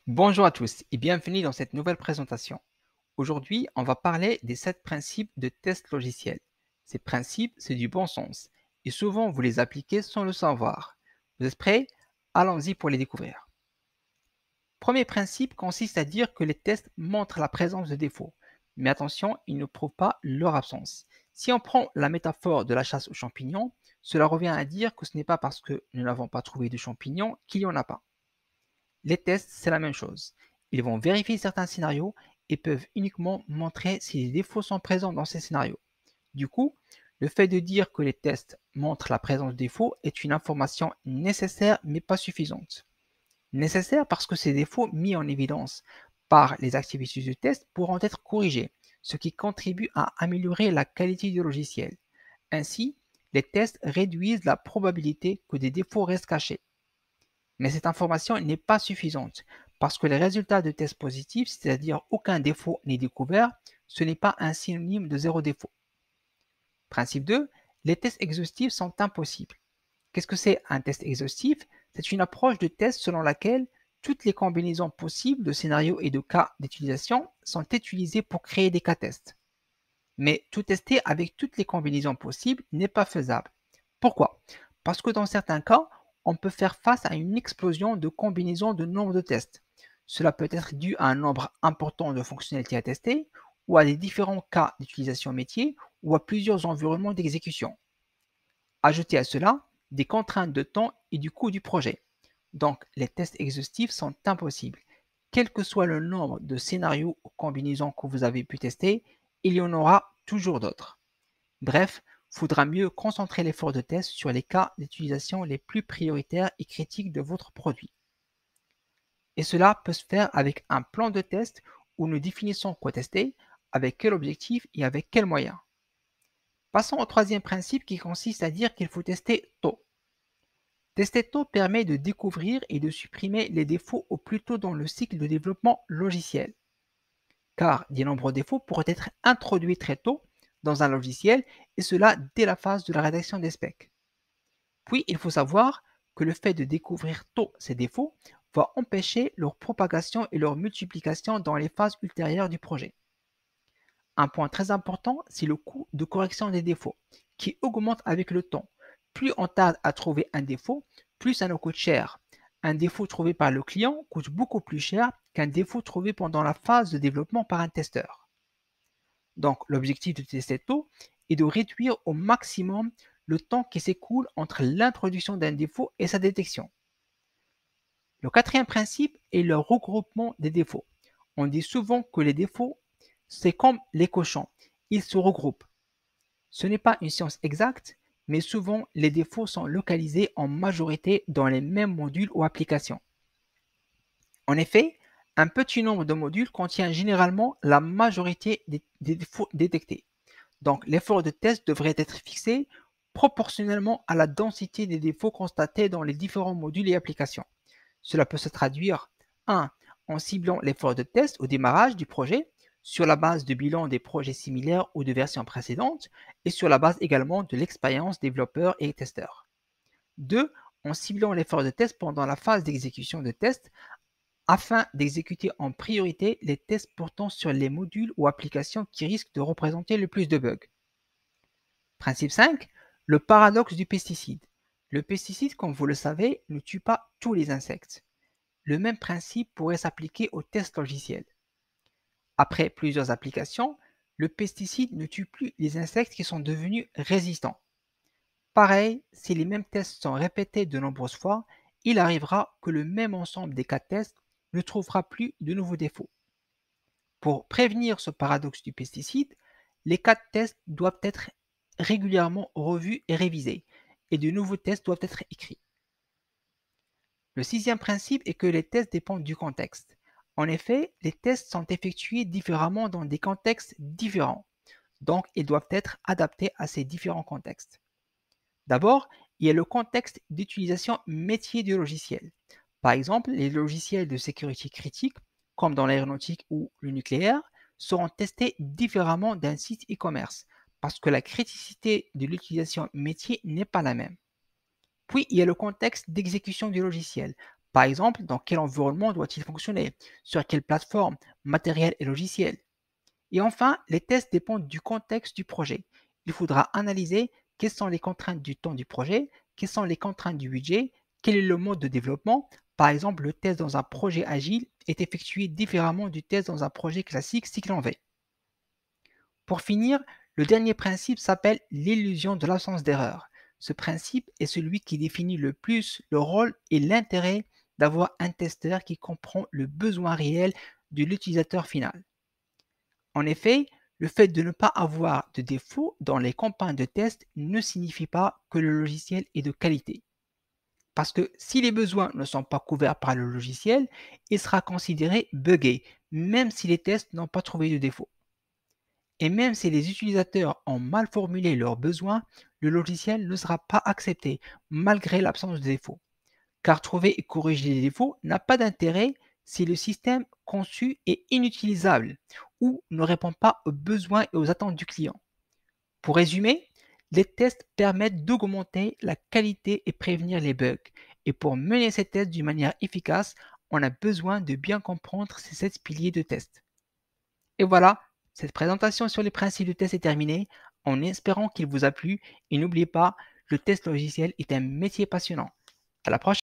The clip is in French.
Bonjour à tous et bienvenue dans cette nouvelle présentation. Aujourd'hui, on va parler des 7 principes de test logiciel. Ces principes, c'est du bon sens et souvent vous les appliquez sans le savoir. Vous êtes prêts? Allons-y pour les découvrir. Premier principe consiste à dire que les tests montrent la présence de défauts. Mais attention, ils ne prouvent pas leur absence. Si on prend la métaphore de la chasse aux champignons, cela revient à dire que ce n'est pas parce que nous n'avons pas trouvé de champignons qu'il n'y en a pas. Les tests, c'est la même chose. Ils vont vérifier certains scénarios et peuvent uniquement montrer si les défauts sont présents dans ces scénarios. Du coup, le fait de dire que les tests montrent la présence de défauts est une information nécessaire mais pas suffisante. Nécessaire parce que ces défauts mis en évidence par les activités du test pourront être corrigés, ce qui contribue à améliorer la qualité du logiciel. Ainsi, les tests réduisent la probabilité que des défauts restent cachés. Mais cette information n'est pas suffisante parce que les résultats de tests positifs, c'est-à-dire aucun défaut n'est découvert, ce n'est pas un synonyme de zéro défaut. Principe 2, les tests exhaustifs sont impossibles. Qu'est-ce que c'est un test exhaustif? C'est une approche de test selon laquelle toutes les combinaisons possibles de scénarios et de cas d'utilisation sont utilisées pour créer des cas tests. Mais tout tester avec toutes les combinaisons possibles n'est pas faisable. Pourquoi? Parce que dans certains cas, on peut faire face à une explosion de combinaisons de nombre de tests. Cela peut être dû à un nombre important de fonctionnalités à tester, ou à des différents cas d'utilisation métier, ou à plusieurs environnements d'exécution. Ajoutez à cela des contraintes de temps et du coût du projet. Donc, les tests exhaustifs sont impossibles. Quel que soit le nombre de scénarios ou combinaisons que vous avez pu tester, il y en aura toujours d'autres. Bref, il faudra mieux concentrer l'effort de test sur les cas d'utilisation les plus prioritaires et critiques de votre produit. Et cela peut se faire avec un plan de test où nous définissons quoi tester, avec quel objectif et avec quels moyens. Passons au troisième principe qui consiste à dire qu'il faut tester tôt. Tester tôt permet de découvrir et de supprimer les défauts au plus tôt dans le cycle de développement logiciel. Car de nombreux défauts pourraient être introduits très tôt dans un logiciel et cela dès la phase de la rédaction des specs. Puis, il faut savoir que le fait de découvrir tôt ces défauts va empêcher leur propagation et leur multiplication dans les phases ultérieures du projet. Un point très important, c'est le coût de correction des défauts, qui augmente avec le temps. Plus on tarde à trouver un défaut, plus ça nous coûte cher. Un défaut trouvé par le client coûte beaucoup plus cher qu'un défaut trouvé pendant la phase de développement par un testeur. Donc, l'objectif de tester tôt est de réduire au maximum le temps qui s'écoule entre l'introduction d'un défaut et sa détection. Le quatrième principe est le regroupement des défauts. On dit souvent que les défauts, c'est comme les cochons, ils se regroupent. Ce n'est pas une science exacte, mais souvent les défauts sont localisés en majorité dans les mêmes modules ou applications. En effet, un petit nombre de modules contient généralement la majorité des défauts détectés. Donc l'effort de test devrait être fixé proportionnellement à la densité des défauts constatés dans les différents modules et applications. Cela peut se traduire 1. En ciblant l'effort de test au démarrage du projet sur la base de bilans des projets similaires ou de versions précédentes et sur la base également de l'expérience développeurs et testeurs. 2. En ciblant l'effort de test pendant la phase d'exécution de test afin d'exécuter en priorité les tests portant sur les modules ou applications qui risquent de représenter le plus de bugs. Principe 5, le paradoxe du pesticide. Le pesticide, comme vous le savez, ne tue pas tous les insectes. Le même principe pourrait s'appliquer aux tests logiciels. Après plusieurs applications, le pesticide ne tue plus les insectes qui sont devenus résistants. Pareil, si les mêmes tests sont répétés de nombreuses fois, il arrivera que le même ensemble des cas de tests ne trouvera plus de nouveaux défauts. Pour prévenir ce paradoxe du pesticide, les cas de test doivent être régulièrement revus et révisés, et de nouveaux tests doivent être écrits. Le sixième principe est que les tests dépendent du contexte. En effet, les tests sont effectués différemment dans des contextes différents, donc ils doivent être adaptés à ces différents contextes. D'abord, il y a le contexte d'utilisation métier du logiciel. Par exemple, les logiciels de sécurité critique, comme dans l'aéronautique ou le nucléaire, seront testés différemment d'un site e-commerce, parce que la criticité de l'utilisation métier n'est pas la même. Puis, il y a le contexte d'exécution du logiciel. Par exemple, dans quel environnement doit-il fonctionner? Sur quelle plateforme, matériel et logiciel? Et enfin, les tests dépendent du contexte du projet. Il faudra analyser quelles sont les contraintes du temps du projet, quelles sont les contraintes du budget, quel est le mode de développement. Par exemple, le test dans un projet agile est effectué différemment du test dans un projet classique cycle en V. Pour finir, le dernier principe s'appelle l'illusion de l'absence d'erreur. Ce principe est celui qui définit le plus le rôle et l'intérêt d'avoir un testeur qui comprend le besoin réel de l'utilisateur final. En effet, le fait de ne pas avoir de défaut dans les campagnes de test ne signifie pas que le logiciel est de qualité. Parce que si les besoins ne sont pas couverts par le logiciel, il sera considéré buggé, même si les tests n'ont pas trouvé de défaut. Et même si les utilisateurs ont mal formulé leurs besoins, le logiciel ne sera pas accepté, malgré l'absence de défaut. Car trouver et corriger les défauts n'a pas d'intérêt si le système conçu est inutilisable ou ne répond pas aux besoins et aux attentes du client. Pour résumer, les tests permettent d'augmenter la qualité et prévenir les bugs. Et pour mener ces tests d'une manière efficace, on a besoin de bien comprendre ces 7 piliers de test. Et voilà, cette présentation sur les principes de test est terminée, en espérant qu'il vous a plu. Et n'oubliez pas, le test logiciel est un métier passionnant. À la prochaine.